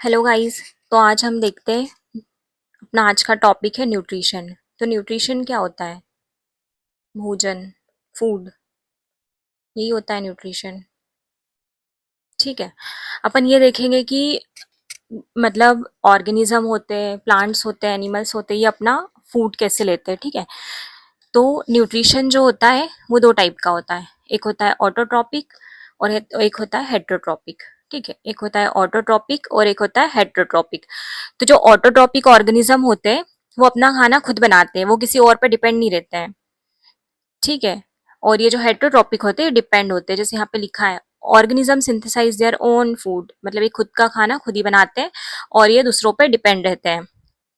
Hello guys. तो आज हम देखते हैं, अपना आज का टॉपिक है न्यूट्रिशन। तो न्यूट्रिशन क्या होता है? भोजन, फूड, यही होता है न्यूट्रिशन। ठीक है। अपन ये देखेंगे कि मतलब ऑर्गेनिज्म होते हैं, प्लांट्स होते हैं, एनिमल्स होते हैं, ये अपना फूड कैसे लेते हैं। ठीक है। तो न्यूट्रिशन जो होता है वो दो टाइप का होता है। एक होता है ऑटोट्रॉपिक और एक होता है हेटरोट्रॉपिक। ठीक है। एक होता है ऑटोट्रॉपिक और एक होता है हेटरोट्रॉपिक। तो जो ऑटोट्रॉपिक ऑर्गेनिज्म होते हैं वो अपना खाना खुद बनाते हैं, वो किसी और पे डिपेंड नहीं रहते हैं। ठीक है। और ये जो हेटरोट्रॉपिक होते हैं डिपेंड होते हैं, जैसे यहाँ पे लिखा है organism synthesize their own food, मतलब ये खुद का खाना खुद ही बनाते हैं और ये दूसरों पे डिपेंड रहते हैं।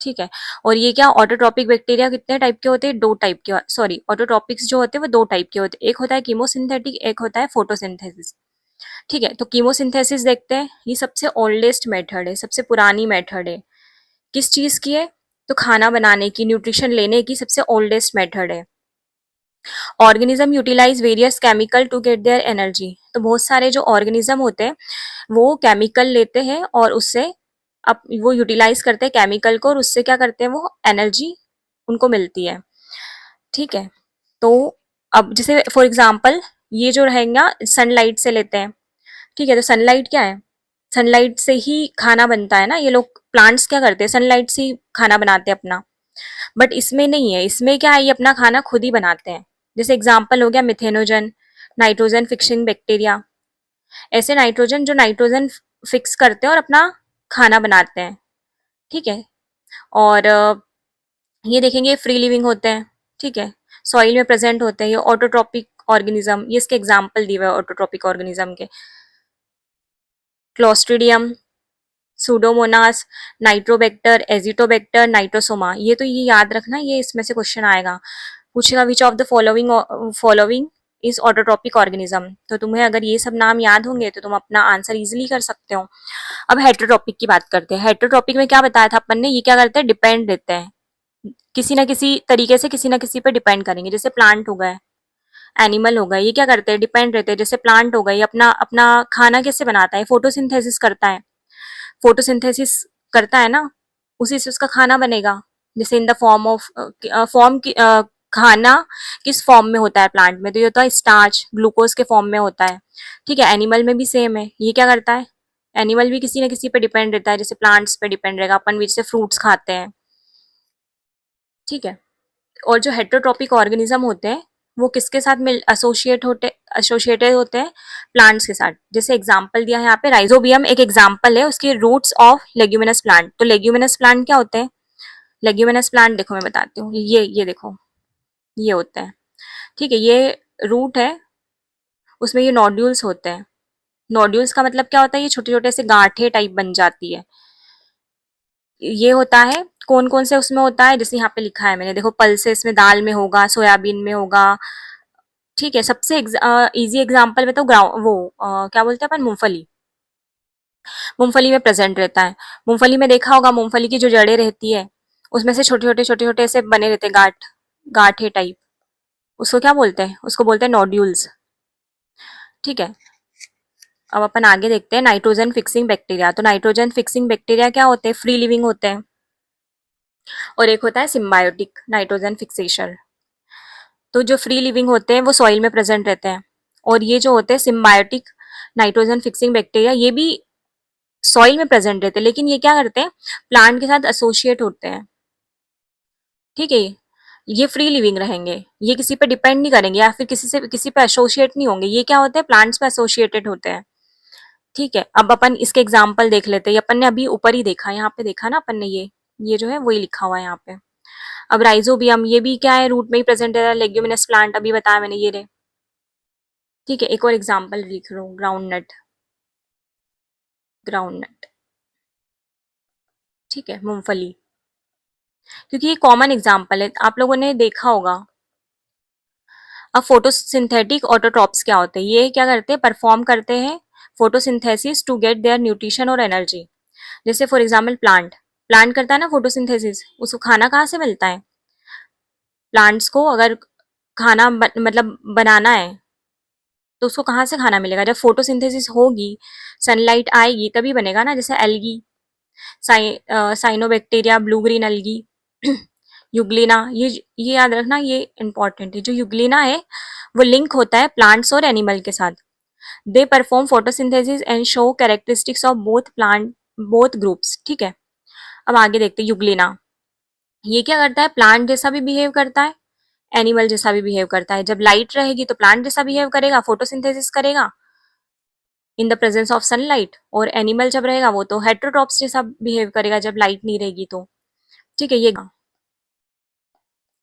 ठीक है। और ये क्या, ऑटोट्रॉपिक बैक्टीरिया कितने टाइप के होते हैं? दो टाइप के, सॉरी, ऑटोट्रॉपिक्स जो होते हैं वो दो टाइप के होते हैं। एक होता है कीमोसिंथेटिक, एक होता है फोटोसिंथेसिस। ठीक है। तो कीमोसिंथेसिस देखते हैं, ये सबसे ओल्डेस्ट मेथड है, सबसे पुरानी मेथड है। किस चीज की है? तो खाना बनाने की, न्यूट्रिशन लेने की सबसे ओल्डेस्ट मेथड है। Organism utilize various chemical to get their energy. तो बहुत सारे जो ऑर्गेनिज्म होते हैं वो केमिकल लेते हैं और उससे अब वो यूटिलाइज करते हैं केमिकल को, और उससे क्या करते हैं, वो एनर्जी उनको मिलती है। ठीक है। तो अब जैसे फॉर एग्जांपल ये जो रहेगा सनलाइट से लेते हैं। ठीक है। तो सनलाइट क्या है? सनलाइट से ही खाना बनता है ना। ये लोग प्लांट्स क्या करते हैं, सनलाइट से ही खाना बनाते हैं अपना। बट इसमें नहीं है, इसमें क्या है, ये अपना खाना खुद ही बनाते हैं। जैसे एग्जांपल हो गया मिथेनोजन, नाइट्रोजन फिक्सिंग बैक्टीरिया। ऐसे नाइट्रोजन जो नाइट्रोजन फिक्स करते हैं और अपना खाना बनाते हैं। ठीक है। और ये देखेंगे फ्री लिविंग होते हैं। ठीक है। सॉइल में प्रेजेंट होते हैं, ये ऑटोट्रॉपिक ऑर्गेनिज्म, ये इसके एग्जाम्पल दिए हुए हैं ऑटोट्रॉपिक ऑर्गेनिज्म के। Clostridium, Pseudomonas, Nitrobacter, Azotobacter, Nitrosomonas. ये याद रखना, ये इसमें से क्वेश्चन आएगा। पूछेगा which of the following is autotrophic organism. तो तुम्हें अगर ये सब नाम याद होंगे तो तुम अपना आंसर इजिली कर सकते हो। अब हेटरोट्रॉपिक की बात करते हैं। हेटरोट्रॉपिक में क्या बताया था अपन ने, ये क्या करते हैं, डिपेंड रहते हैं, किसी ना किसी तरीके से किसी ना किसी पे डिपेंड करेंगे। जैसे प्लांट हो गए, एनिमल हो गए, ये क्या करते हैं, डिपेंड रहते हैं। जैसे प्लांट हो गए, ये अपना अपना खाना कैसे बनाता है, फोटोसिंथेसिस करता है। फोटोसिंथेसिस करता है ना, उसी से उसका खाना बनेगा। जैसे इन द फॉर्म ऑफ खाना किस फॉर्म में होता है प्लांट में, तो ये होता है स्टार्च, ग्लूकोज के फॉर्म में होता है। ठीक है। एनिमल में भी सेम है, ये क्या करता है, एनिमल भी किसी न किसी पे डिपेंड रहता है, जैसे प्लांट्स पे डिपेंड रहेगा, अपन भी जैसे फ्रूट्स खाते हैं। ठीक है। और जो हेटरोट्रॉपिक ऑर्गेनिज्म होते हैं वो किसके साथ मिल एसोसिएटेड होते हैं, प्लांट्स के साथ। जैसे एग्जांपल दिया है यहाँ पे, राइजोबियम एक एग्जांपल है, उसके रूट्स ऑफ लेग्यूमिनस प्लांट। तो लेग्यूमिनस प्लांट क्या होते हैं? लेग्यूमिनस प्लांट देखो मैं बताती हूँ, ये देखो, ये होते हैं। ठीक है। ये रूट है, उसमें ये नोड्यूल्स होते हैं। नोड्यूल्स का मतलब क्या होता है, ये छोटे छोटे से गांठे टाइप बन जाती है। ये होता है, कौन कौन से उसमें होता है, जैसे यहाँ पे लिखा है मैंने, देखो पल्सेस में, दाल में होगा, सोयाबीन में होगा। ठीक है। सबसे इजी एग्जांपल में तो क्या बोलते हैं अपन, मूंगफली। मूंगफली में प्रेजेंट रहता है। मूंगफली में देखा होगा, मूंगफली की जो जड़ें रहती है उसमें से छोटे छोटे से बने रहते हैं गांठे टाइप। उसको क्या बोलते हैं, उसको बोलते हैं नोड्यूल्स। ठीक है। अब अपन आगे देखते हैं नाइट्रोजन फिक्सिंग बैक्टीरिया। तो नाइट्रोजन फिक्सिंग बैक्टीरिया क्या होते हैं, फ्री लिविंग होते हैं। और एक होता है सिम्बायोटिक नाइट्रोजन फिक्सेशन। तो जो फ्री लिविंग होते हैं वो सॉइल में प्रेजेंट रहते हैं, और ये जो होते हैं सिम्बायोटिक नाइट्रोजन फिक्सिंग बैक्टीरिया, ये भी सॉइल में प्रेजेंट रहते हैं, लेकिन ये क्या करते हैं, प्लांट के साथ एसोसिएट होते हैं। ठीक है। ये फ्री लिविंग रहेंगे, ये किसी पे डिपेंड नहीं करेंगे या फिर किसी पे एसोसिएट नहीं होंगे। ये क्या होते हैं, प्लांट्स पे एसोसिएटेड होते हैं। ठीक है। अब अपन इसके एग्जाम्पल देख लेते हैं। अपन ने अभी ऊपर ही देखा, यहाँ पे देखा ना अपन ने, ये जो है वही लिखा हुआ है यहाँ पे। अब राइजोबियम, ये भी क्या है, रूट में ही प्रेजेंट है, लेग्यूमिनस प्लांट अभी बताया मैंने, ये रे। ठीक है। एक और एग्जाम्पल लिख रहा हूँ, ग्राउंड नट। ग्राउंड नट। ठीक है। मूंगफली, क्योंकि ये कॉमन एग्जाम्पल है, आप लोगों ने देखा होगा। अब फोटोसिंथेटिक ऑटोट्रॉप्स क्या होते हैं, ये क्या करते हैं, परफॉर्म करते हैं photosynthesis to get their nutrition और एनर्जी। जैसे फॉर एग्जाम्पल प्लांट, प्लांट करता है ना फोटोसिंथेसिस, उसको खाना कहाँ से मिलता है? प्लांट्स को अगर खाना मतलब बनाना है तो उसको कहाँ से खाना मिलेगा, जब फोटोसिंथेसिस होगी, सनलाइट आएगी तभी बनेगा ना, जैसे algae. Cyanobacteria, blue green अलगी, Euglena, ये याद रखना, ये इंपॉर्टेंट है। जो यूग्लिना है वो लिंक होता है प्लांट्स और एनिमल के साथ। They perform photosynthesis and show characteristics of both plant, both groups. ठीक है, अब आगे देखते हैं यूग्लिना। ये क्या करता है, प्लांट जैसा भी बिहेव करता है, एनिमल जैसा भी बिहेव करता है। जब लाइट रहेगी तो प्लांट जैसा बिहेव करेगा, फोटोसिंथेसिस करेगा in the presence of sunlight, और एनिमल जब रहेगा वो तो हेटरोट्रॉप्स जैसा बिहेव करेगा जब लाइट नहीं रहेगी तो। ठीक है, ये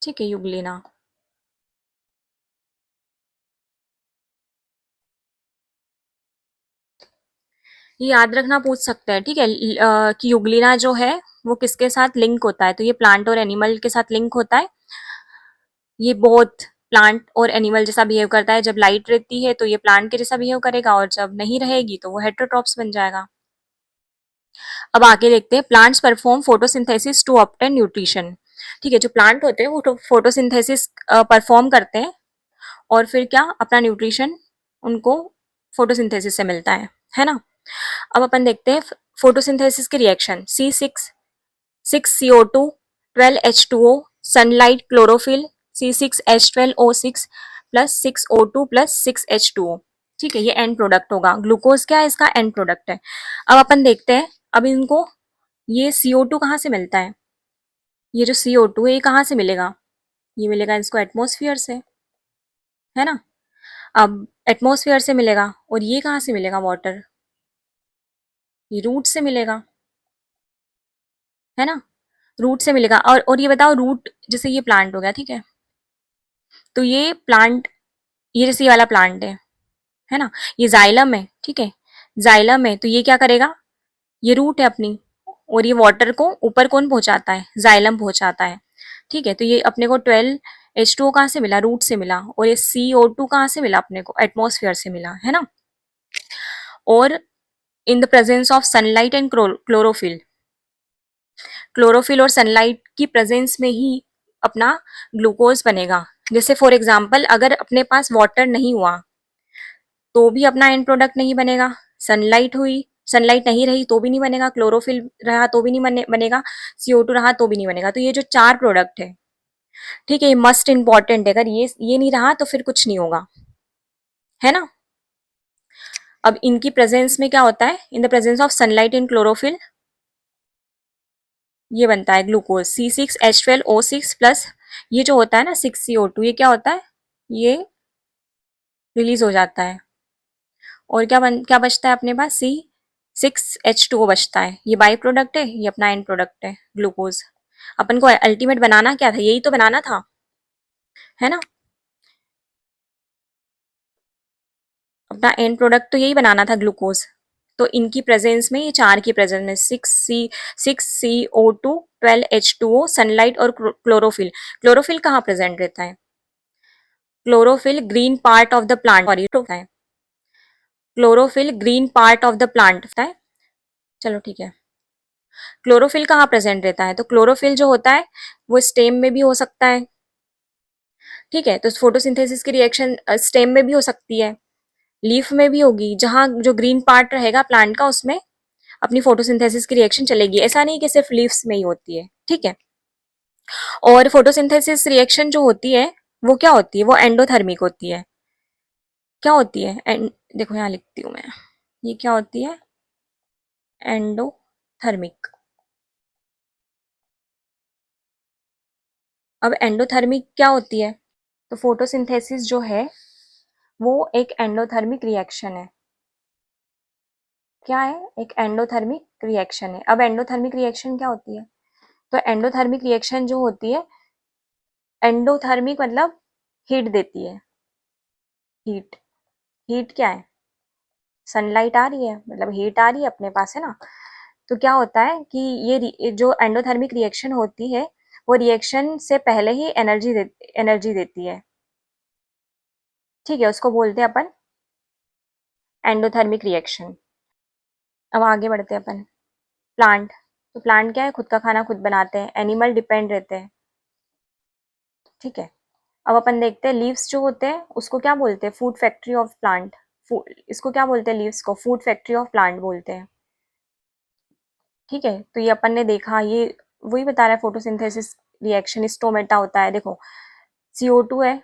ठीक है यूग्लिना। ये याद रखना पूछ सकते हैं, ठीक है, कि यूग्लिना जो है वो किसके साथ लिंक होता है, तो ये प्लांट और एनिमल के साथ लिंक होता है। ये बहुत प्लांट और एनिमल जैसा बिहेव करता है। जब लाइट रहती है तो ये प्लांट के जैसा बिहेव करेगा, और जब नहीं रहेगी तो वो हेटरोट्रॉप्स बन जाएगा। अब आगे देखते हैं, plants perform photosynthesis to obtain nutrition. ठीक है, जो प्लांट होते हैं वो फोटोसिंथेसिस परफॉर्म करते हैं, और फिर क्या, अपना न्यूट्रिशन उनको फोटोसिंथेसिस से मिलता है ना। अब अपन देखते हैं फोटोसिंथेसिस के reaction. C6H12, 12H2O, sunlight, chlorophyll, C6H12O6 plus 6O2 plus 6H2O। ठीक है, ये एंड प्रोडक्ट होगा। ग्लूकोज क्या है, इसका एंड प्रोडक्ट है। अब अपन देखते हैं, अब इनको ये CO2 कहाँ से मिलता है, ये जो CO2 है ये कहाँ से मिलेगा, ये मिलेगा इसको एटमोसफियर से, है ना। अब एटमॉस्फेयर से मिलेगा, और ये कहाँ से मिलेगा वाटर, ये रूट से मिलेगा, है ना, रूट से मिलेगा। और ये बताओ, रूट जैसे ये प्लांट हो गया, ठीक है, तो ये प्लांट, ये जैसे ये वाला प्लांट है ना, ये जाइलम है, ठीक है, जाइलम है, तो ये क्या करेगा, ये रूट है अपनी, और ये वाटर को ऊपर कौन पहुंचाता है, जाइलम पहुंचाता है। ठीक है, तो ये अपने को 12H2O कहाँ से मिला, रूट से मिला, और ये CO2 कहाँ से मिला, अपने को एटमॉस्फेयर से मिला, है ना। और in the presence of sunlight and chlorophyll, chlorophyll और सनलाइट की प्रेजेंस में ही अपना ग्लूकोज बनेगा। जैसे फॉर एग्जाम्पल, अगर अपने पास वाटर नहीं हुआ तो भी अपना एंड प्रोडक्ट नहीं बनेगा, सनलाइट हुई, सनलाइट नहीं रही तो भी नहीं बनेगा, क्लोरोफिल रहा तो भी नहीं बनेगा, CO2 रहा तो भी नहीं बनेगा। तो ये जो चार प्रोडक्ट है, ठीक है, ये मस्ट इंपॉर्टेंट है। अगर ये नहीं रहा तो फिर कुछ नहीं होगा, है ना। अब इनकी प्रेजेंस में क्या होता है, in the presence of sunlight in chlorophyll, ये बनता है ग्लूकोज C6H12O6 प्लस, ये जो होता है ना 6CO2, ये क्या होता है, ये रिलीज हो जाता है, और क्या बचता है अपने पास, C6H2O बचता है। ये बाई प्रोडक्ट है, ये अपना एंड प्रोडक्ट है ग्लूकोज। अपन को अल्टीमेट बनाना क्या था, यही तो बनाना था, है ना। अपना एंड प्रोडक्ट तो यही बनाना था, ग्लूकोज। तो इनकी प्रेजेंस में, ये चार की प्रेजेंस में, 6CO2, 12H2O, सनलाइट और क्लोरोफिल। क्लोरोफिल कहाँ प्रेजेंट रहता है, chlorophyll green part of the plant, sorry होता है, chlorophyll green part of the plant होता है। चलो ठीक है, क्लोरोफिल कहाँ प्रेजेंट रहता है, तो क्लोरोफिल जो होता है वो स्टेम में भी हो सकता है, ठीक है, तो फोटोसिंथेसिस की रिएक्शन स्टेम में भी हो सकती है, लीफ में भी होगी, जहां जो ग्रीन पार्ट रहेगा प्लांट का उसमें अपनी फोटोसिंथेसिस की रिएक्शन चलेगी। ऐसा नहीं कि सिर्फ लीव्स में ही होती है, ठीक है। और फोटोसिंथेसिस रिएक्शन जो होती है वो क्या होती है, वो एंडोथर्मिक होती है। क्या होती है, देखो यहाँ लिखती हूँ मैं, ये क्या होती है, एंडोथर्मिक। अब एंडोथर्मिक क्या होती है, तो फोटोसिंथेसिस जो है वो एक एंडोथर्मिक रिएक्शन है। क्या है, एक एंडोथर्मिक रिएक्शन है। अब एंडोथर्मिक रिएक्शन क्या होती है, तो एंडोथर्मिक रिएक्शन जो होती है, एंडोथर्मिक मतलब हीट देती है, हीट, हीट क्या है, सनलाइट आ रही है मतलब हीट आ रही है अपने पास, है ना। तो क्या होता है कि जो एंडोथर्मिक रिएक्शन होती है वो रिएक्शन से पहले ही एनर्जी देती है, ठीक है, उसको बोलते हैं अपन एंडोथर्मिक रिएक्शन। अब आगे बढ़ते हैं अपन, प्लांट। तो प्लांट क्या है, खुद का खाना खुद बनाते हैं, एनिमल डिपेंड रहते हैं, ठीक है। अब अपन देखते हैं लीव्स जो होते हैं उसको क्या बोलते हैं, फूड फैक्ट्री ऑफ प्लांट। इसको क्या बोलते हैं, लीव्स को फूड फैक्ट्री ऑफ प्लांट बोलते हैं, ठीक है, तो ये अपन ने देखा, ये वही बता रहा है फोटोसिंथेसिस रिएक्शन स्टोमेटा होता है। देखो CO2 है,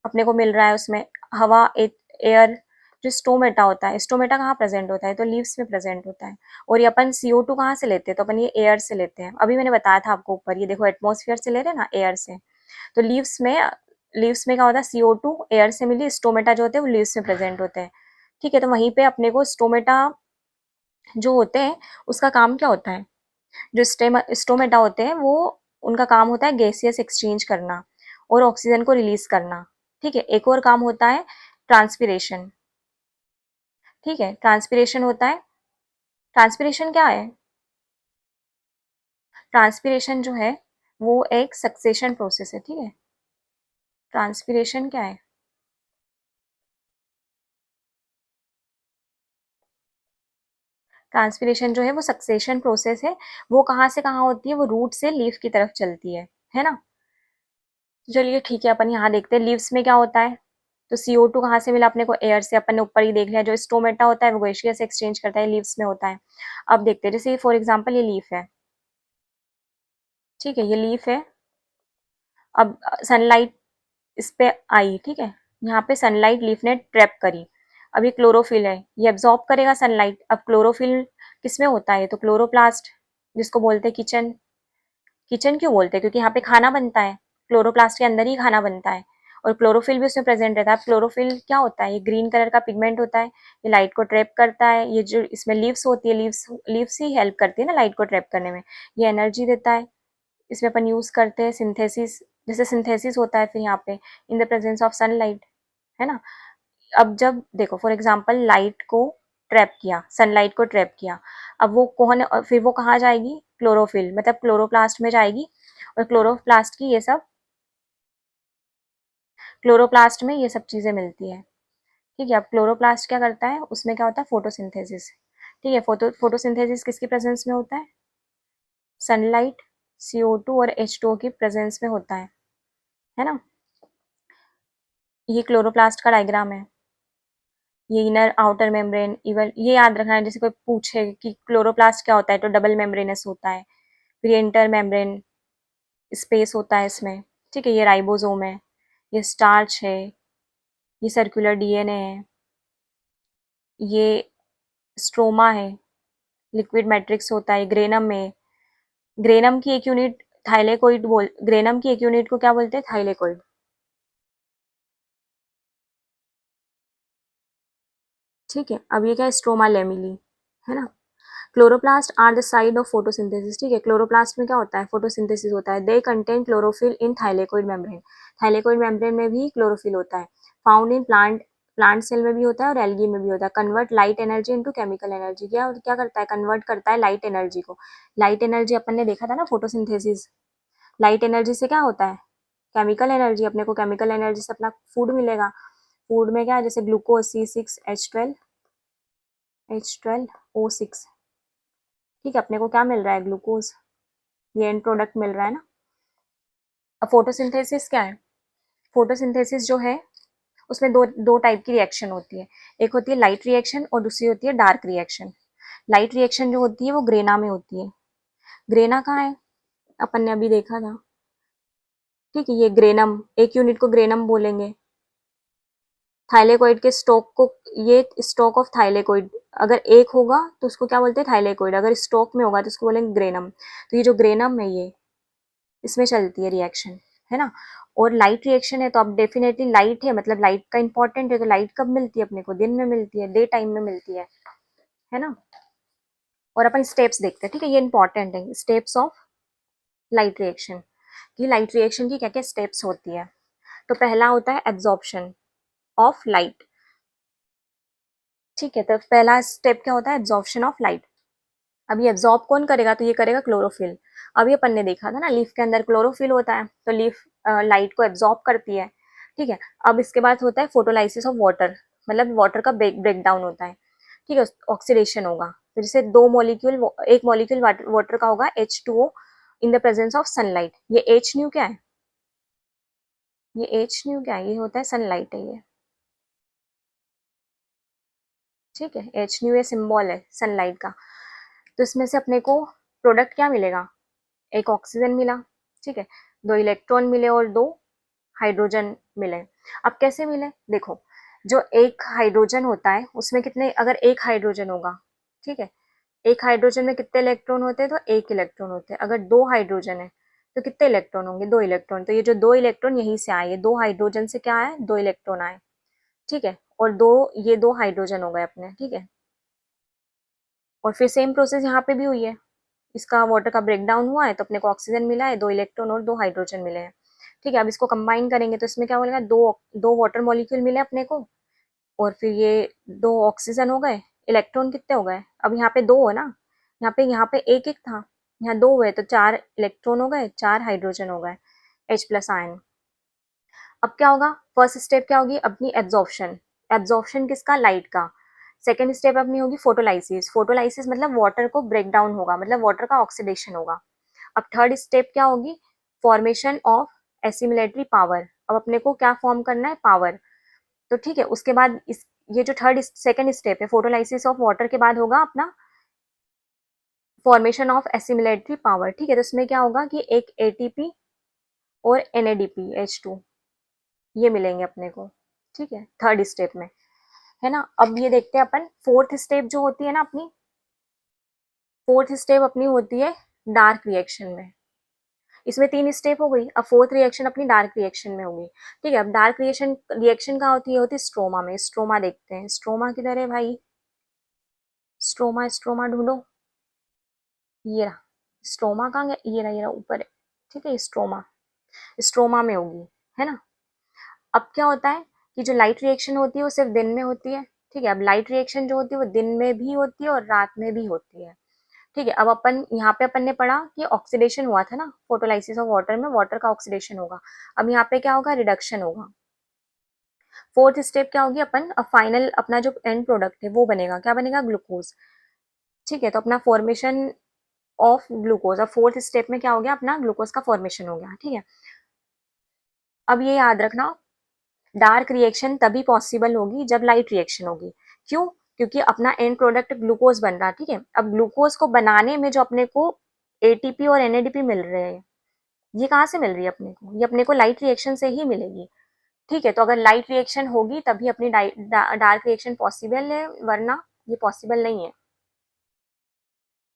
अपने को मिल रहा है उसमें, हवा, एयर। जो स्टोमेटा होता है, स्टोमेटा कहाँ प्रेजेंट होता है, तो लीव्स में प्रेजेंट होता है। और ये अपन CO2 कहाँ से लेते हैं, तो अपन ये एयर से लेते हैं। अभी मैंने बताया था आपको ऊपर, ये देखो एटमॉस्फेयर से ले रहे हैं ना, एयर से। तो लीव्स में क्या होता है, CO2 एयर से मिली, स्टोमेटा जो होते हैं वो लीव्स में प्रेजेंट होते हैं। ठीक है, तो वहीं पे अपने को स्टोमेटा जो होते हैं उसका काम क्या होता है, जो स्टोमेटा होते हैं वो, उनका काम होता है गैसियस एक्सचेंज करना और ऑक्सीजन को रिलीज करना। ठीक है, एक और काम होता है ट्रांसपिरेशन। ठीक है, ट्रांसपिरेशन होता है। ट्रांसपिरेशन क्या है, ट्रांसपिरेशन जो है वो एक सक्सेशन प्रोसेस है। ठीक है, ट्रांसपिरेशन क्या है, ट्रांसपिरेशन जो है वो सक्सेशन प्रोसेस है। वो कहाँ से कहाँ होती है, वो रूट से लीफ की तरफ चलती है ना। तो चलिए ठीक है, अपन यहाँ देखते हैं लीव्स में क्या होता है। तो CO2 कहाँ से मिला अपने को, एयर से। अपन ने ऊपर ही देख लिया, जो स्टोमेटा होता है वो गैसियस एक्सचेंज करता है, लीव्स में होता है। अब देखते हैं, जैसे फॉर एग्जाम्पल ये लीफ है। ठीक है, ये लीफ है। अब सनलाइट इस पे आई। ठीक है, यहाँ पे सनलाइट लीफ ने ट्रैप करी। अब ये क्लोरोफिल है, ये एब्जॉर्ब करेगा सनलाइट। अब क्लोरोफिल किसमें होता है, तो क्लोरोप्लास्ट, जिसको बोलते हैं किचन। किचन क्यों बोलते हैं, क्योंकि यहाँ पे खाना बनता है, क्लोरोप्लास्ट के अंदर ही खाना बनता है। और क्लोरोफिल भी उसमें प्रेजेंट रहता है। क्लोरोफिल क्या होता है, ये ग्रीन कलर का पिगमेंट होता है, ये लाइट को ट्रैप करता है। ये जो इसमें लीव्स होती है, लीव्स ही हेल्प करती है ना लाइट को ट्रैप करने में। ये एनर्जी देता है, इसमें अपन यूज करते हैं सिंथेसिस। जैसे सिंथेसिस होता है फिर यहाँ पे in the presence of sunlight, है ना। अब जब देखो फॉर एग्जाम्पल लाइट को ट्रैप किया, सनलाइट को ट्रैप किया, अब वो कौन, फिर वो कहाँ जाएगी, क्लोरोफिल मतलब क्लोरोप्लास्ट में जाएगी। और क्लोरोप्लास्ट की ये सब, क्लोरोप्लास्ट में ये सब चीजें मिलती है। ठीक है, अब क्लोरोप्लास्ट क्या करता है, उसमें क्या होता है, फोटोसिंथेसिस। ठीक है, फोटोसिंथेसिस किसकी प्रेजेंस में होता है, सनलाइट, CO2 और H2O की प्रेजेंस में होता है ना। ये क्लोरोप्लास्ट का डायग्राम है। ये इनर आउटर मेम्ब्रेन, इवन ये याद रखना है, जैसे कोई पूछे कि क्लोरोप्लास्ट क्या होता है, तो डबल मेम्ब्रेनस होता है। फिर ये इंटर मेम्ब्रेन स्पेस होता है इसमें। ठीक है, ये राइबोसोम है, ये स्टार्च है, ये सर्कुलर DNA है, ये स्ट्रोमा है, लिक्विड मैट्रिक्स होता है ग्रेनम में। ग्रेनम की एक यूनिट थाइलेकोइड बोल, ग्रेनम की एक यूनिट को क्या बोलते हैं, थाइलेकोइड। ठीक है, अब ये क्या है, स्ट्रोमा लेमिली, है ना। Chloroplast are the site of photosynthesis. ठीक है, क्लोरोप्लास्ट में क्या होता है, फोटोसिंथेसिस होता है। They contain chlorophyll in thylakoid membrane. Thylakoid membrane में भी क्लोरोफिल होता है। Found in plant, plant cell में भी होता है और एल्गी में भी होता है। Convert light energy into chemical energy. क्या क्या करता है, कन्वर्ट करता है लाइट एनर्जी को। लाइट एनर्जी अपन ने देखा था ना फोटोसिंथेसिस, लाइट एनर्जी से क्या होता है, केमिकल एनर्जी। अपने को केमिकल एनर्जी से अपना फूड मिलेगा। फूड में क्या है, जैसे ग्लूकोज C6H12O6। ठीक है, अपने को क्या मिल रहा है, ग्लूकोज, ये एंड प्रोडक्ट मिल रहा है ना। अब फोटोसिंथेसिस क्या है, फोटोसिंथेसिस जो है उसमें दो दो टाइप की रिएक्शन होती है। एक होती है लाइट रिएक्शन और दूसरी होती है डार्क रिएक्शन। लाइट रिएक्शन जो होती है वो ग्रेना में होती है। ग्रेना कहाँ है, अपन ने अभी देखा था। ठीक है, ये ग्रेनम, एक यूनिट को ग्रेनम बोलेंगे। थाइलेकोइड के स्टॉक को, ये स्टॉक ऑफ थाइलेकोइड, अगर एक होगा तो उसको क्या बोलते हैं, थाइलेकोइड। अगर स्टॉक में होगा तो उसको बोलेंगे ग्रेनम। तो ये जो ग्रेनम है ये, इसमें चलती है रिएक्शन, है ना। और लाइट रिएक्शन है तो अब डेफिनेटली लाइट है, मतलब लाइट का इंपॉर्टेंट है, तो लाइट कब मिलती है अपने को, दिन में मिलती है, डे टाइम में मिलती है ना। और अपन स्टेप्स देखते हैं। ठीक है, ये इंपॉर्टेंट है, स्टेप्स ऑफ लाइट रिएक्शन, कि लाइट रिएक्शन की क्या क्या स्टेप्स होती है। तो पहला होता है एब्जॉर्प्शन ऑफ लाइट। ठीक है, तो पहला स्टेप क्या होता है, एब्जॉर्प्शन ऑफ लाइट। अब ये एब्जॉर्ब कौन करेगा, तो ये करेगा क्लोरोफिल। अब ये अपन ने देखा था ना, लीफ के अंदर क्लोरोफिल होता है, तो लीफ लाइट को एब्जॉर्ब करती है। ठीक है, अब इसके बाद होता है फोटोलाइसिस ऑफ वाटर, मतलब वाटर का ब्रेक डाउन होता है। ठीक है, ऑक्सीडेशन होगा। तो जैसे दो मॉलिक्यूल, एक मॉलिक्यूल वाटर का होगा H2O in the presence of sunlight. ये H न्यू क्या है, ये H न्यू क्या है, ये होता है सनलाइट है ये। ठीक है, H न्यू ये सिंबल है सनलाइट का। तो इसमें से अपने को प्रोडक्ट क्या मिलेगा, एक ऑक्सीजन मिला, ठीक है, 2 इलेक्ट्रॉन मिले और 2 हाइड्रोजन मिले। अब कैसे मिले, देखो जो एक हाइड्रोजन होता है उसमें कितने, अगर एक हाइड्रोजन होगा, ठीक है, एक हाइड्रोजन में कितने इलेक्ट्रॉन होते हैं, तो एक इलेक्ट्रॉन होते हैं। अगर 2 हाइड्रोजन है तो कितने इलेक्ट्रॉन होंगे, 2 इलेक्ट्रॉन। तो ये जो 2 इलेक्ट्रॉन यहीं से आए, 2 हाइड्रोजन से क्या आए, 2 इलेक्ट्रॉन आए, ठीक है, और ये 2 हाइड्रोजन हो गए अपने, ठीक है। और फिर सेम प्रोसेस यहाँ पे भी हुई है, इसका वाटर का ब्रेकडाउन हुआ है तो अपने को ऑक्सीजन मिला है, 2 इलेक्ट्रॉन और 2 हाइड्रोजन मिले हैं, ठीक है। अब इसको कंबाइन करेंगे तो इसमें क्या बोलेगा, दो वाटर मॉलिक्यूल मिले अपने को, और फिर ये 2 ऑक्सीजन हो गए, इलेक्ट्रॉन कितने हो गए, अब यहाँ पे 2 है ना, यहाँ पे एक एक था, यहाँ 2 हुए तो 4 इलेक्ट्रॉन हो गए, 4 हाइड्रोजन हो गए, H+ आयन। अब क्या होगा, फर्स्ट स्टेप क्या होगी अपनी, एब्जॉर्प्शन। एब्जॉर्प्शन किसका, लाइट का। सेकेंड स्टेप अपनी होगी फोटोलाइसिस। फोटोलाइसिस मतलब वाटर को ब्रेक डाउन होगा, मतलब वाटर का ऑक्सीडेशन होगा। अब थर्ड स्टेप क्या होगी, फॉर्मेशन ऑफ एसिमिलेटरी पावर। अब अपने को क्या फॉर्म करना है, पावर। तो ठीक है, उसके बाद ये जो सेकेंड स्टेप है फोटोलाइसिस ऑफ वाटर के बाद होगा अपना फॉर्मेशन ऑफ एसिमिलेटरी पावर, ठीक है। तो इसमें क्या होगा कि एक एटीपी और NADP H2 ये मिलेंगे अपने को, ठीक है, थर्ड स्टेप में, है ना। अब ये देखते हैं अपन फोर्थ स्टेप जो होती है ना अपनी, फोर्थ स्टेप अपनी होती है डार्क रिएक्शन में। इसमें 3 स्टेप हो गई, अब फोर्थ रिएक्शन अपनी डार्क रिएक्शन में होगी, ठीक है। अब डार्क रिएक्शन रिएक्शन कहाँ होती है, होती है स्ट्रोमा में। स्ट्रोमा देखते हैं, स्ट्रोमा किधर है भाई, स्ट्रोमा स्ट्रोमा ढूंढो, ये रहा स्ट्रोमा, कहाँ गया, ये रहा ऊपर है, ठीक है, स्ट्रोमा, स्ट्रोमा में होगी, है ना। अब क्या होता है कि जो लाइट रिएक्शन होती है वो सिर्फ दिन में होती है, ठीक है। अब लाइट रिएक्शन जो होती है वो दिन में भी होती है और रात में भी होती है, ठीक है। अब अपन यहाँ पे अपन ने पढ़ा कि ऑक्सीडेशन हुआ था ना, फोटोलाइसिस ऑफ वाटर में वाटर का ऑक्सीडेशन होगा। अब यहाँ पे क्या होगा, रिडक्शन होगा। फोर्थ स्टेप क्या होगी, अपन फाइनल अपना जो एंड प्रोडक्ट है वो बनेगा, क्या बनेगा, ग्लूकोज, ठीक है। तो अपना फॉर्मेशन ऑफ ग्लूकोज, अब फोर्थ स्टेप में क्या हो गया, अपना ग्लूकोज का फॉर्मेशन हो गया, ठीक है। अब ये याद रखना, डार्क रिएक्शन तभी पॉसिबल होगी जब लाइट रिएक्शन होगी। क्यों, क्योंकि अपना एंड प्रोडक्ट ग्लूकोज बन रहा, ठीक है। अब ग्लूकोज को बनाने में जो अपने को ATP और NADP मिल रहे हैं, ये कहाँ से मिल रही है अपने को, ये अपने को लाइट रिएक्शन से ही मिलेगी, ठीक है। तो अगर लाइट रिएक्शन होगी तभी अपनी डार्क रिएक्शन पॉसिबल है, वरना ये पॉसिबल नहीं है।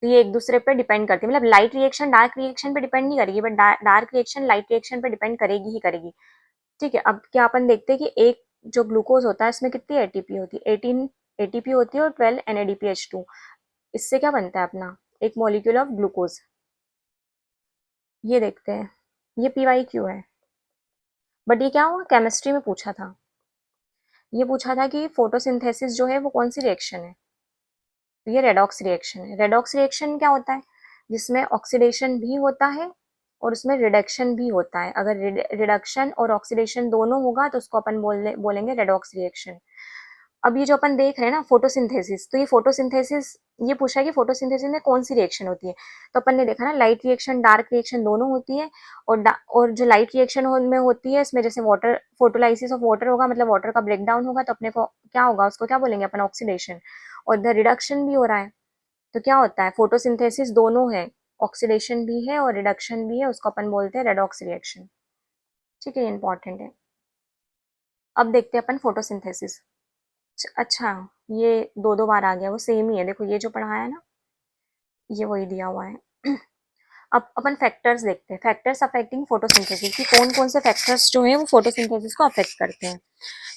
तो ये एक दूसरे पे डिपेंड करती है, मतलब लाइट रिएक्शन डार्क रिएक्शन पे डिपेंड नहीं करेगी, but dark reaction light reaction पे डिपेंड करेगी ही करेगी, ठीक है। अब क्या अपन देखते हैं कि एक जो ग्लूकोज होता है इसमें कितनी ATP होती है, 18 ATP होती है और 12 NADPH2। इससे क्या बनता है अपना एक मॉलिक्यूल ऑफ ग्लूकोज, ये देखते हैं, ये PYQ है। बट ये क्या हुआ, केमिस्ट्री में पूछा था, ये पूछा था कि फोटोसिंथेसिस जो है वो कौन सी रिएक्शन है, तो ये रेडॉक्स रिएक्शन है। रेडॉक्स रिएक्शन क्या होता है, जिसमें ऑक्सीडेशन भी होता है और उसमें रिडक्शन भी होता है। अगर रिडक्शन और ऑक्सीडेशन दोनों होगा तो उसको अपन बोलेंगे रेडॉक्स रिएक्शन। अब ये जो अपन देख रहे हैं ना फोटोसिंथेसिस, तो ये फोटोसिंथेसिस, ये पूछा है कि फोटोसिंथेसिस में कौन सी रिएक्शन होती है, तो अपन ने देखा ना लाइट रिएक्शन डार्क रिएक्शन दोनों होती है। और जो लाइट रिएक्शन में होती है इसमें जैसे वाटर, फोटोलाइसिस ऑफ वाटर होगा, मतलब वाटर का ब्रेकडाउन होगा, तो अपने को क्या होगा, उसको क्या बोलेंगे अपन, ऑक्सीडेशन। और इधर रिडक्शन भी हो रहा है, तो क्या होता है, फोटोसिंथेसिस दोनों है, ऑक्सीडेशन भी है और रिडक्शन भी है, उसको अपन बोलते हैं रेडॉक्स रिएक्शन, ठीक है, इंपॉर्टेंट है। अब देखते हैं अपन फोटोसिंथेसिस। अच्छा, ये दो दो बार आ गया, वो सेम ही है, देखो ये जो पढ़ाया है ना, ये वही दिया हुआ है। अब अपन फैक्टर्स देखते हैं, फैक्टर्स अफेक्टिंग फोटोसिंथेसिस, कि कौन कौन से फैक्टर्स जो है वो फोटोसिंथेसिस को अफेक्ट करते हैं,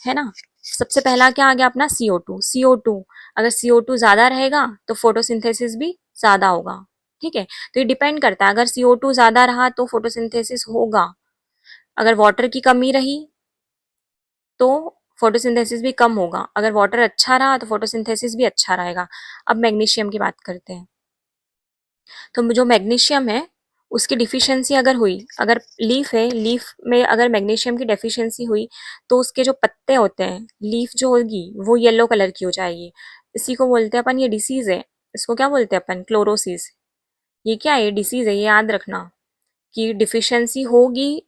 है ना। सबसे पहला क्या आ गया अपना, CO2। CO2, अगर CO2 ज्यादा रहेगा तो फोटोसिंथेसिस भी ज्यादा होगा, ठीक है। तो ये डिपेंड करता है, अगर CO2 ज्यादा रहा तो फोटोसिंथेसिस होगा, अगर वाटर की कमी रही तो फोटोसिंथेसिस भी कम होगा, अगर वाटर अच्छा रहा तो फोटोसिंथेसिस भी अच्छा रहेगा। अब मैग्नीशियम की बात करते हैं, तो जो मैग्नीशियम है उसकी डिफिशियंसी अगर हुई, अगर लीफ है, लीफ में अगर मैग्नीशियम की डेफिशिएंसी हुई तो उसके जो पत्ते होते हैं, लीफ जो होगी वो येलो कलर की हो जाएगी। इसी को बोलते हैं अपन, ये डिसीज है, इसको क्या बोलते हैं अपन, क्लोरोसिस। ये क्या है, ये डिसीज है, ये याद रखना कि डिफिशियंसी होगी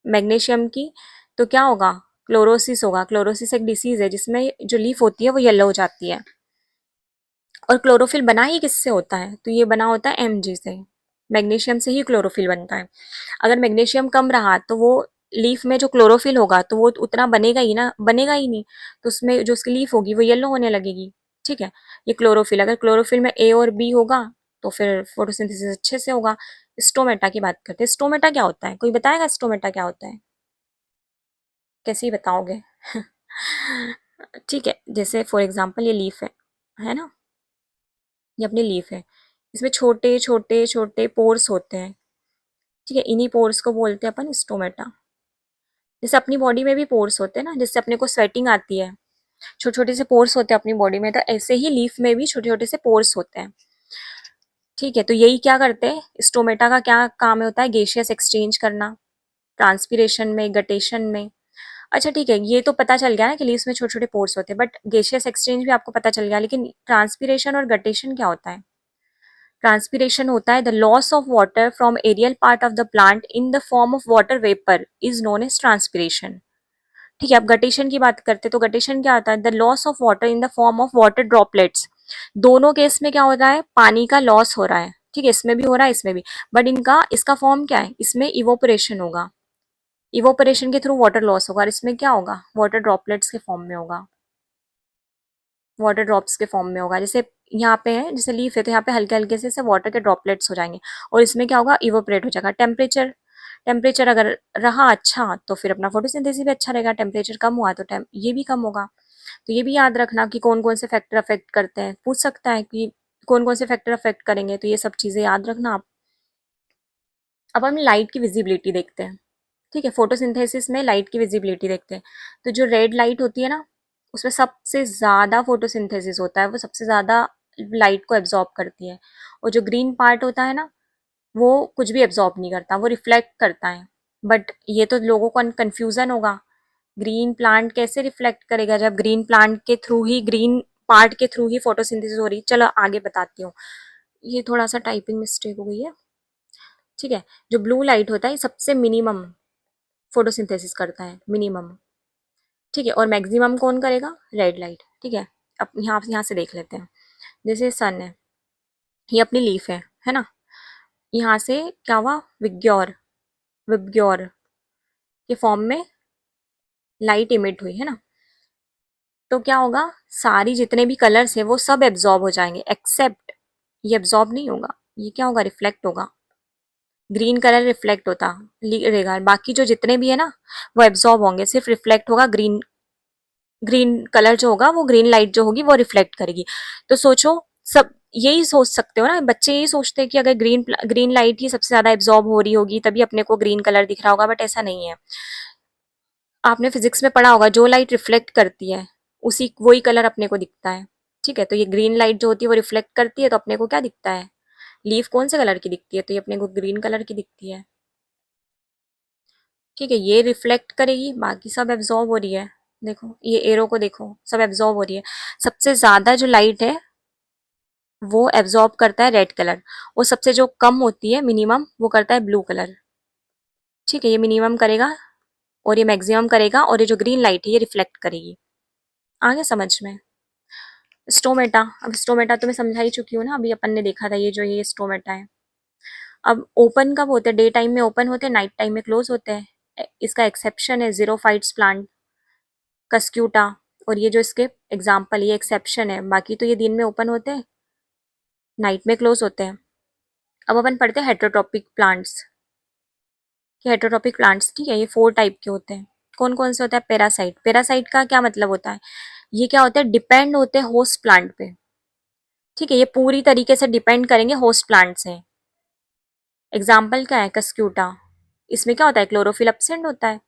मैग्नीशियम की तो क्या होगा, क्लोरोसिस होगा। क्लोरोसिस एक डिसीज है जिसमें जो लीफ होती है वो येलो हो जाती है। और क्लोरोफिल बना ही किससे होता है? तो ये बना होता है Mg से। मैग्नीशियम से ही क्लोरोफिल बनता है। अगर मैग्नीशियम कम रहा तो वो लीफ में जो क्लोरोफिल होगा तो वो उतना बनेगा ही ना, बनेगा ही नहीं। तो उसमें जो उसकी लीफ होगी वो येलो होने लगेगी। ठीक है, ये क्लोरोफिल, अगर क्लोरोफिल में ए और बी होगा तो फिर फोटोसिंथेसिस अच्छे से होगा। स्टोमेटा की बात करते हैं। स्टोमेटा क्या होता है? कोई बताएगा स्टोमेटा क्या होता है? कैसे ही बताओगे? ठीक है, जैसे फॉर एग्जांपल ये लीफ है ना, ये अपनी लीफ है। इसमें छोटे छोटे छोटे पोर्स होते हैं। ठीक है, इन्हीं पोर्स को बोलते हैं अपन स्टोमेटा। जैसे अपनी बॉडी में भी पोर्स होते हैं ना, जिससे अपने को स्वेटिंग आती है, छोटे छोटे से पोर्स होते हैं अपनी बॉडी में, तो ऐसे ही लीफ में भी छोटे छोटे से पोर्स होते हैं। ठीक है, तो यही क्या करते हैं, स्टोमेटा का क्या काम होता है? गैसियस एक्सचेंज करना, ट्रांसपीरेशन में, गटेशन में। अच्छा ठीक है, ये तो पता चल गया ना कि लीव्स में छोटे छोटे पोर्स होते हैं, बट गैसियस एक्सचेंज भी आपको पता चल गया, लेकिन ट्रांसपीरेशन और गटेशन क्या होता है? ट्रांसपीरेशन होता है the loss of water from aerial part of the plant in the form of water vapour is known as transpiration. ठीक है, अब गटेशन की बात करते हैं तो गटेशन क्या होता है? The loss of water in the form of water droplets. दोनों केस में क्या हो रहा है? पानी का लॉस हो रहा है। ठीक है, इसमें भी हो रहा है, इसमें भी। बट इनका, इसका फॉर्म क्या है? इसमें इवोपरेशन होगा, इवोपरेशन के थ्रू वाटर लॉस होगा, और इसमें क्या होगा? वाटर ड्रॉपलेट्स के फॉर्म में होगा, वाटर ड्रॉप्स के फॉर्म में होगा। जैसे यहाँ पे है, जैसे लीफ है तो यहाँ पे हल्के हल्के से वाटर के ड्रॉपलेट्स हो जाएंगे, और इसमें क्या होगा? इवोपरेट हो जाएगा। टेम्परेचर, टेम्परेचर अगर रहा अच्छा तो फिर अपना फोटोसिंथेसिस भी अच्छा रहेगा, टेम्परेचर कम हुआ तो ये भी कम होगा। तो ये भी याद रखना कि कौन कौन से फैक्टर अफेक्ट करते हैं, पूछ सकता है कि कौन कौन से फैक्टर अफेक्ट करेंगे, तो ये सब चीजें याद रखना आप। अब हम लाइट की विजिबिलिटी देखते हैं। ठीक है, फोटोसिंथेसिस में लाइट की विजिबिलिटी देखते हैं। तो जो रेड लाइट होती है ना, उसमें सबसे ज़्यादा फोटोसिंथेसिस होता है, वो सबसे ज़्यादा लाइट को एब्जॉर्ब करती है। और जो ग्रीन पार्ट होता है ना, वो कुछ भी एब्जॉर्ब नहीं करता, वो रिफ्लेक्ट करता है। बट ये तो लोगों को कन्फ्यूज़न होगा, ग्रीन प्लांट कैसे रिफ्लेक्ट करेगा जब ग्रीन प्लांट के थ्रू ही, ग्रीन पार्ट के थ्रू ही फोटोसिंथेसिस हो रही। चलो आगे बताती हूँ। ये थोड़ा सा टाइपिंग मिस्टेक हो गई है। ठीक है, जो ब्लू लाइट होता है ये सबसे मिनिमम फोटोसिंथेसिस करता है, मिनिमम। ठीक है, और मैक्सिमम कौन करेगा? Red light. ठीक है, अब यहाँ से देख लेते हैं। जैसे सन है, ये अपनी लीफ है ना, यहाँ से क्या हुआ? विग्योर, विबग्योर के फॉर्म में लाइट इमिट हुई है ना, तो क्या होगा? सारी जितने भी कलर्स है वो सब एब्जॉर्ब हो जाएंगे, एक्सेप्ट ये एब्जॉर्ब नहीं होगा, ये क्या होगा? रिफ्लेक्ट होगा। ग्रीन कलर रिफ्लेक्ट होता रहेगा, बाकी जो जितने भी है ना वो एब्जॉर्ब होंगे, सिर्फ रिफ्लेक्ट होगा। ग्रीन, ग्रीन कलर जो होगा, वो ग्रीन लाइट जो होगी वो रिफ्लेक्ट करेगी। तो सोचो, सब यही सोच सकते हो ना, बच्चे यही सोचते हैं कि अगर ग्रीन लाइट ही सबसे ज्यादा एब्जॉर्ब हो रही होगी तभी अपने को ग्रीन कलर दिख रहा होगा, बट ऐसा नहीं है। आपने फिजिक्स में पढ़ा होगा, जो लाइट रिफ्लेक्ट करती है उसी वही कलर अपने को दिखता है। ठीक है, तो ये ग्रीन लाइट जो होती है वो रिफ्लेक्ट करती है, तो अपने को क्या दिखता है? लीफ कौन से कलर की दिखती है? तो ये अपने को ग्रीन कलर की दिखती है। ठीक है, ये रिफ्लेक्ट करेगी, बाकी सब एब्जॉर्ब हो रही है। देखो ये एरो को देखो, सब एब्जॉर्ब हो रही है। सबसे ज्यादा जो लाइट है वो एब्जॉर्ब करता है रेड कलर, और सबसे जो कम होती है, मिनिमम, वो करता है ब्लू कलर। ठीक है, ये मिनिमम करेगा और ये मैक्सिमम करेगा, और ये जो ग्रीन लाइट है ये रिफ्लेक्ट करेगी। आगे समझ में? स्टोमेटा, अब स्टोमेटा तो मैं समझा ही चुकी हूँ ना, अभी अपन ने देखा था ये जो ये स्टोमेटा है। अब ओपन कब होते हैं? डे टाइम में ओपन होते हैं, नाइट टाइम में क्लोज होते हैं। इसका एक्सेप्शन है जीरोफाइट्स प्लांट, कस्क्यूटा, और ये जो इसके एग्जाम्पल, ये एक्सेप्शन है, बाकी तो ये दिन में ओपन होते हैं, नाइट में क्लोज होते हैं। अब अपन पढ़ते हैं हेट्रोट्रॉपिक प्लांट्स। ये हेट्रोट्रॉपिक प्लांट्स, ठीक है, ये 4 टाइप के होते हैं। कौन कौन से होता है? पैरासाइट, पैरासाइट का क्या मतलब होता है? ये क्या होता है? डिपेंड होते हैं होस्ट प्लांट पे। ठीक है, ये पूरी तरीके से डिपेंड करेंगे होस्ट प्लांट से। एग्जाम्पल क्या है? कस्क्यूटा, इसमें क्या होता है? क्लोरोफिल एब्सेंट होता है।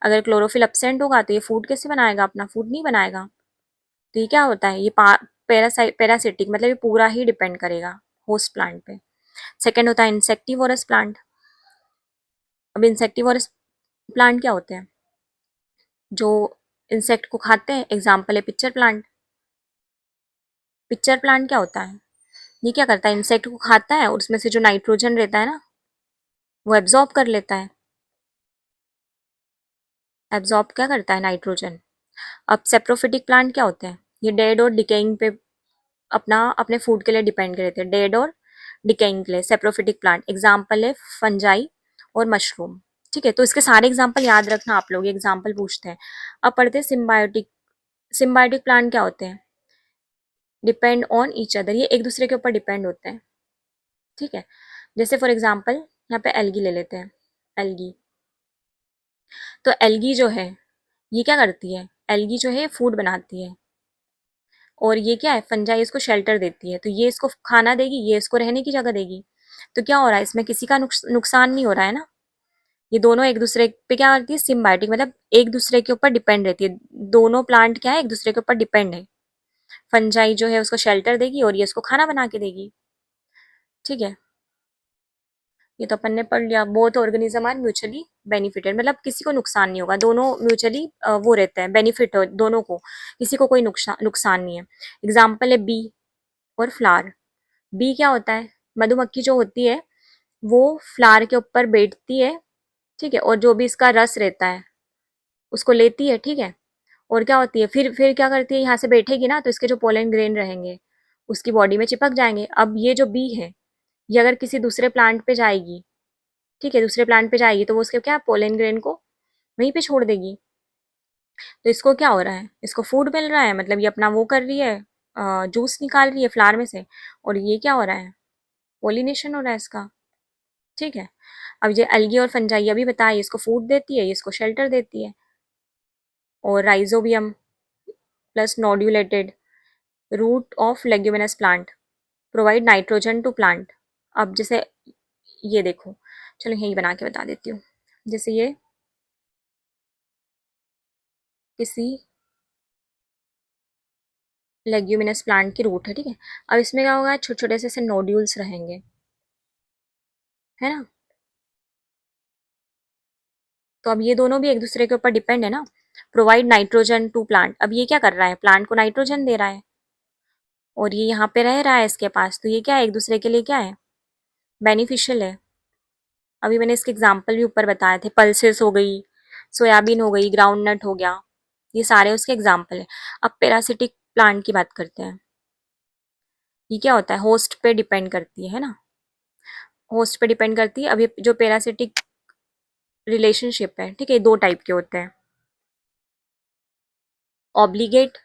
अगर क्लोरोफिल एब्सेंट होगा तो ये फूड कैसे बनाएगा? अपना फूड नहीं बनाएगा। तो ये क्या होता है? ये पैरासिटिक, मतलब ये पूरा ही डिपेंड करेगा होस्ट प्लांट पे। सेकेंड होता है इंसेक्टिवोरस प्लांट। अब इंसेक्टिवोरस प्लांट क्या होते हैं? जो इंसेक्ट को खाते हैं, एग्जाम्पल है पिक्चर प्लांट। पिक्चर प्लांट क्या होता है? ये क्या करता है? इंसेक्ट को खाता है और उसमें से जो नाइट्रोजन रहता है ना, वो एब्जॉर्ब कर लेता है। एब्जॉर्ब क्या करता है? नाइट्रोजन। अब सेप्रोफिटिक प्लांट क्या होते हैं? ये डेड और डिकेइंग पे अपना अपने फूड के लिए डिपेंड कर रहते हैं, डेड और डिकेइंग के लिए। सेप्रोफिटिक प्लांट एग्जाम्पल है फंजाई और मशरूम। ठीक है, तो इसके सारे एग्जाम्पल याद रखना आप लोग, एग्जाम्पल पूछते हैं। अब पढ़ते हैं सिम्बायोटिक। सिम्बायोटिक प्लांट क्या होते हैं? डिपेंड ऑन ईच अदर, ये एक दूसरे के ऊपर डिपेंड होते हैं। ठीक है, जैसे फॉर एग्जाम्पल यहाँ पे एल्गी ले लेते हैं। एल्गी, तो एल्गी जो है ये क्या करती है? एल्गी जो है फूड बनाती है, और ये क्या है? फंजाई इसको शेल्टर देती है, तो ये इसको खाना देगी, ये इसको रहने की जगह देगी। तो क्या हो रहा है इसमें? किसी का नुकसान नहीं हो रहा है ना। ये दोनों एक दूसरे पे क्या करती है? सिम्बायोटिक, मतलब एक दूसरे के ऊपर डिपेंड रहती है। दोनों प्लांट क्या है? एक दूसरे के ऊपर डिपेंड है। फंजाई जो है उसको शेल्टर देगी और ये इसको खाना बना के देगी। ठीक है, ये तो अपन ने पढ़ लिया। Both organism are mutually benefited, मतलब किसी को नुकसान नहीं होगा, दोनों म्यूचुअली वो रहते हैं, बेनिफिट हो दोनों को, किसी को कोई नुकसान नुकसान नहीं है। एग्जाम्पल है बी और फ्लावर। बी क्या होता है? मधुमक्खी जो होती है वो फ्लावर के ऊपर बैठती है, ठीक है, और जो भी इसका रस रहता है उसको लेती है। ठीक है, और क्या होती है फिर क्या करती है? यहाँ से बैठेगी ना तो इसके जो पोलन ग्रेन रहेंगे उसकी बॉडी में चिपक जाएंगे। अब ये जो बी है ये अगर किसी दूसरे प्लांट पे जाएगी, ठीक है, दूसरे प्लांट पे जाएगी तो वो उसके क्या पोलन ग्रेन को वहीं पे छोड़ देगी। तो इसको क्या हो रहा है? इसको फूड मिल रहा है, मतलब ये अपना वो कर रही है, जूस निकाल रही है फ्लावर में से, और ये क्या हो रहा है? पोलिनेशन हो रहा है इसका। ठीक है, अब ये अलगी और फंजाई अभी बताया, ये इसको फूड देती है, ये इसको शेल्टर देती है। और Rhizobium plus nodulated root of leguminous plant provide nitrogen to plant. अब जैसे ये देखो, चलो यही बना के बता देती हूँ। जैसे ये किसी लेग्यूमिनस प्लांट की रूट है, ठीक है। अब इसमें क्या होगा? छोटे छोटे से ऐसे नोड्यूल्स रहेंगे, है ना। तो अब ये दोनों भी एक दूसरे के ऊपर डिपेंड है ना। प्रोवाइड नाइट्रोजन टू प्लांट, अब ये क्या कर रहा है? प्लांट को नाइट्रोजन दे रहा है, और ये यहाँ पे रह रहा है इसके पास, तो ये क्या है? एक दूसरे के लिए क्या है? बेनिफिशियल है। अभी मैंने इसके एग्जाम्पल भी ऊपर बताए थे, पल्सेस हो गई, सोयाबीन हो गई, ग्राउंड नट हो गया, ये सारे उसके एग्जाम्पल है। अब पैरासिटिक प्लांट की बात करते हैं। ये क्या होता है? होस्ट पे डिपेंड करती है ना। होस्ट पे डिपेंड करती है। अब ये जो पैरासिटिक रिलेशनशिप है, ठीक है, दो टाइप के होते हैं। ऑब्लिगेट,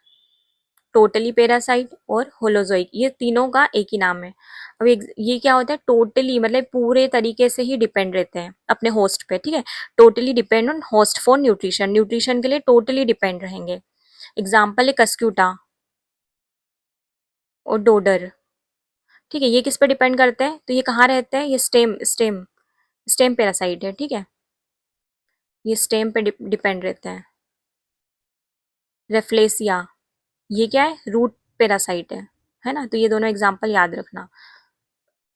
टोटली पैरासाइट, और होलोजोइक, ये तीनों का एक ही नाम है। अब ये क्या होता है? टोटली मतलब पूरे तरीके से ही डिपेंड रहते हैं अपने होस्ट पे, ठीक है। Totally depend on host for nutrition, nutrition के लिए टोटली डिपेंड रहेंगे। एग्जाम्पल है कस्क्यूटा और डोडर। ठीक है, ये किस पे डिपेंड करते हैं? तो ये कहाँ रहते हैं? ये स्टेम स्टेम स्टेम पैरासाइट है, ठीक है, ये स्टेम पे डिपेंड रहते हैं। रेफ्लेसिया, ये क्या है? रूट पैरासाइट है ना। तो ये दोनों एग्जाम्पल याद रखना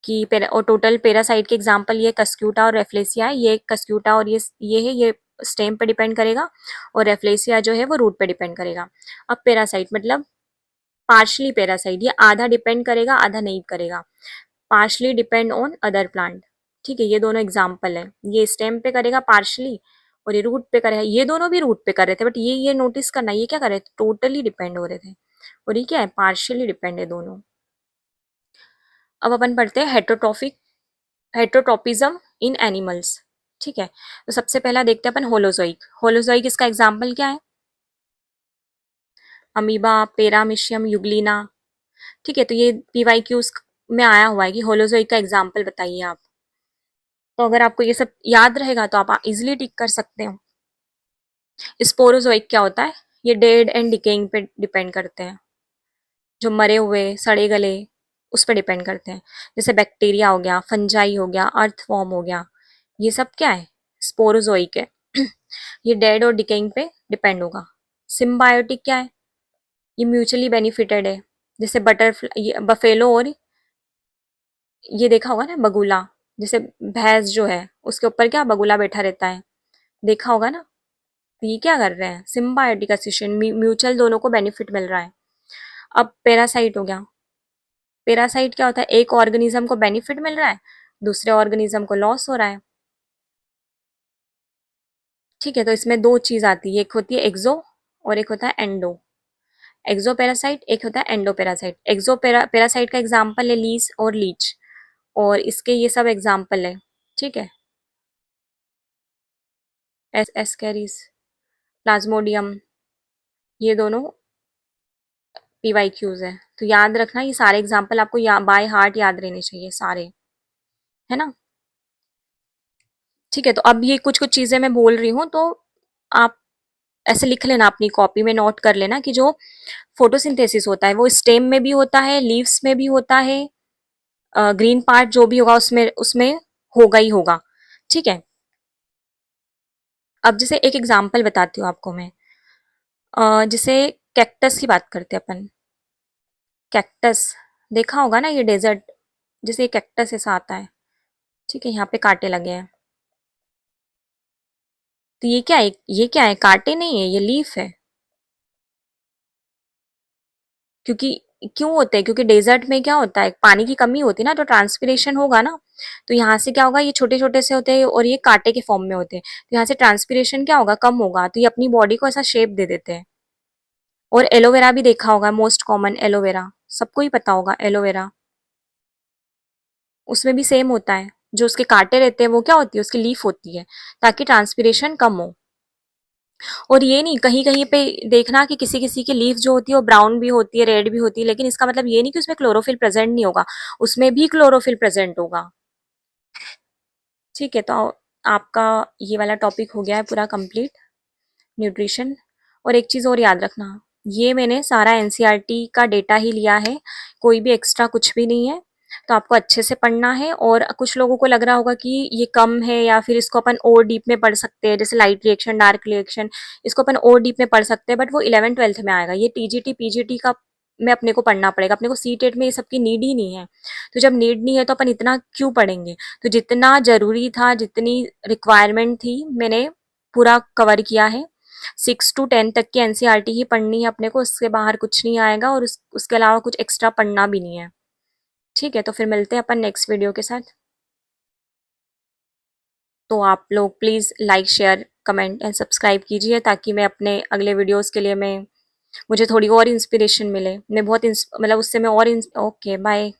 कि और टोटल पैरासाइट के एग्जाम्पल ये कस्क्यूटा और रेफ्लेसिया है। ये कस्क्यूटा और ये है, ये स्टेम पे डिपेंड करेगा, और रेफ्लेसिया जो है वो रूट पे डिपेंड करेगा। अब पैरासाइट मतलब पार्शली पैरासाइट, ये आधा डिपेंड करेगा आधा नहीं करेगा। Partially depend on other plant, ठीक है, ये दोनों एग्जाम्पल है। ये स्टेम पे करेगा पार्शली, और ये रूट पे करेगा। ये दोनों भी रूट पे कर रहे थे, बट ये नोटिस करना, ये क्या कर रहे थे? टोटली डिपेंड हो रहे थे, और ये क्या है? पार्शियली डिपेंड है दोनों। अब अपन पढ़ते हैं हेट्रोट्रॉफिक हेट्रोट्रॉपिज्म इन एनिमल्स। ठीक है, तो सबसे पहला देखते हैं अपन होलोजोइक। होलोजोइक इसका एग्जाम्पल क्या है? अमीबा, पेरामिशियम, युग्लिना। ठीक है, तो ये पीवाईक्यूज में आया हुआ है कि होलोजोइक का एग्जाम्पल बताइए आप। तो अगर आपको ये सब याद रहेगा तो आप इजिली टिक कर सकते हो। स्पोरोजोइक क्या होता है? ये डेड एंड डिकेइंग पे डिपेंड करते हैं, जो मरे हुए सड़े गले उस पर डिपेंड करते हैं। जैसे बैक्टीरिया हो गया, फंजाई हो गया, अर्थवॉर्म हो गया, ये सब क्या है? स्पोरोजोइक है। ये डेड और डिकेइंग पे डिपेंड होगा। सिम्बायोटिक क्या है? ये म्यूचुअली बेनिफिटेड है। जैसे बटरफ्लाई, बफेलो, और ये देखा होगा ना बगुला, जैसे भैंस जो है उसके ऊपर क्या बगुला बैठा रहता है, देखा होगा ना। तो ये क्या कर रहे हैं? सिम्बायोटिक एसोसिएशन, म्यूचुअल, दोनों को बेनिफिट मिल रहा है। अब पैरासाइट हो गया। पैरासाइट क्या होता है? एक ऑर्गेनिज्म को बेनिफिट मिल रहा है, दूसरे ऑर्गेनिज्म को लॉस हो रहा है। ठीक है, तो इसमें दो चीज आती है, एक होती है एक्सो और एक होता है एंडो। एक्सोपैरासाइट, एक होता है एंडोपैरासाइट। एक्सोपैरासाइट का एग्जाम्पल है लीस और लीच, और इसके ये सब एग्जाम्पल है, ठीक है। एस्केरिस, प्लाज्मोडियम, ये दोनों पीवाईक्यूज है। तो याद रखना ये सारे एग्जाम्पल आपको बाय हार्ट याद रहने चाहिए सारे, है ना। ठीक है, तो अब ये कुछ कुछ चीजें मैं बोल रही हूँ, तो आप ऐसे लिख लेना, अपनी कॉपी में नोट कर लेना कि जो फोटोसिंथेसिस होता है वो स्टेम में भी होता है, लीव्स में भी होता है, ग्रीन पार्ट जो भी होगा उसमें उसमें होगा ही होगा, ठीक है। अब जैसे एक एग्जांपल बताती हूँ आपको मैं, जैसे कैक्टस की बात करते हैं अपन। कैक्टस देखा होगा ना, ये डेजर्ट, जैसे कैक्टस ऐसा आता है, ठीक है, यहाँ पे कांटे लगे हैं। तो ये क्या है, ये क्या है, कांटे नहीं है, ये लीफ है। क्योंकि क्यों होते हैं, क्योंकि डेजर्ट में क्या होता है, पानी की कमी होती है ना, तो ट्रांसपिरेशन होगा ना। तो यहाँ से क्या होगा, ये छोटे छोटे से होते हैं और ये कांटे के फॉर्म में होते हैं, तो यहाँ से ट्रांसपिरेशन क्या होगा, कम होगा, तो ये अपनी बॉडी को ऐसा शेप दे देते हैं। और एलोवेरा भी देखा होगा, मोस्ट कॉमन एलोवेरा, सबको ही पता होगा एलोवेरा। उसमें भी सेम होता है, जो उसके कांटे रहते हैं वो क्या होती है, उसकी लीफ होती है, ताकि ट्रांसपिरेशन कम हो। और ये नहीं, कहीं कहीं पे देखना कि किसी किसी की लीफ जो होती है वो ब्राउन भी होती है, रेड भी होती है, लेकिन इसका मतलब ये नहीं कि उसमें क्लोरोफिल प्रेजेंट नहीं होगा, उसमें भी क्लोरोफिल प्रेजेंट होगा। ठीक है, तो आपका ये वाला टॉपिक हो गया है पूरा कंप्लीट, न्यूट्रिशन। और एक चीज़ और याद रखना, ये मैंने सारा एनसीईआरटी का डेटा ही लिया है, कोई भी एक्स्ट्रा कुछ भी नहीं है। तो आपको अच्छे से पढ़ना है। और कुछ लोगों को लग रहा होगा कि ये कम है या फिर इसको अपन और डीप में पढ़ सकते हैं, जैसे लाइट रिएक्शन, डार्क रिएक्शन, इसको अपन और डीप में पढ़ सकते हैं, बट वो 11th-12th में आएगा। ये टीजीटी पीजीटी का में अपने को पढ़ना पड़ेगा, अपने को सी टेट में ये सब की नीड ही नहीं है। तो जब नीड नहीं है तो अपन इतना क्यों पढ़ेंगे। तो जितना जरूरी था, जितनी रिक्वायरमेंट थी, मैंने पूरा कवर किया है। 6 to 10 तक की एनसीईआरटी ही पढ़नी है अपने को, उसके बाहर कुछ नहीं आएगा, और उसके अलावा कुछ एक्स्ट्रा पढ़ना भी नहीं है। ठीक है, तो फिर मिलते हैं अपन नेक्स्ट वीडियो के साथ। तो आप लोग please like share comment and subscribe कीजिए, ताकि मैं अपने अगले वीडियोस के लिए मैं मुझे थोड़ी और इंस्पिरेशन मिले, मैं बहुत मतलब उससे मैं और ओके बाय।